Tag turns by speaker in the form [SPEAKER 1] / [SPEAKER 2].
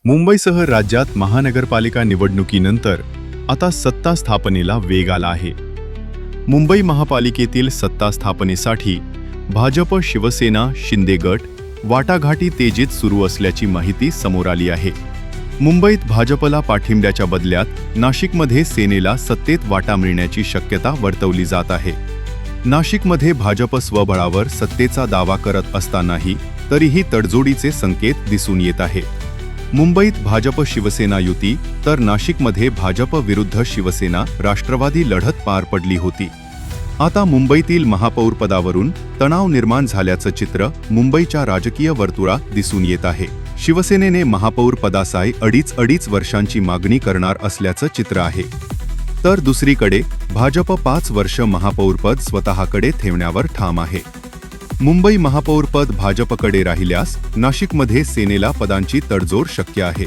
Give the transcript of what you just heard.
[SPEAKER 1] मुंबईसह राज्यात महानगरपालिका निवडणुकीनंतर आता सत्ता स्थापनेला वेग आला आहे. मुंबई महापालिकेतील सत्ता स्थापनेसाठी भाजप, शिवसेना, शिंदे गट वाटाघाटी तेजीत सुरू असल्याची माहिती समोर आली आहे. मुंबईत भाजपला पाठिंब्याच्या बदल्यात नाशिकमध्ये सेनेला सत्तेत वाटा मिळण्याची शक्यता वर्तवली जात आहे. नाशिकमध्ये भाजप स्वबळावर सत्तेचा दावा करत असतानाही तरीही तडजोडीचे संकेत दिसून येत आहेत. मुंबईत भाजप शिवसेना युती तर नाशिकमध्ये भाजप विरुद्ध शिवसेना राष्ट्रवादी लढत पार पडली होती. आता मुंबईतील महापौरपदावरून तणाव निर्माण झाल्याचं चित्र मुंबईच्या राजकीय वर्तुळात दिसून येत आहे. शिवसेनेने महापौर पदासाठी अडीच वर्षांची मागणी करणार असल्याचं चित्र आहे. तर दुसरीकडे भाजप 5 वर्ष महापौरपद स्वतःकडे ठेवण्यावर ठाम आहे. मुंबई महापौरपद भाजपकडे राहिल्यास नाशिकमध्ये सेनेला पदांची तडजोड शक्य आहे.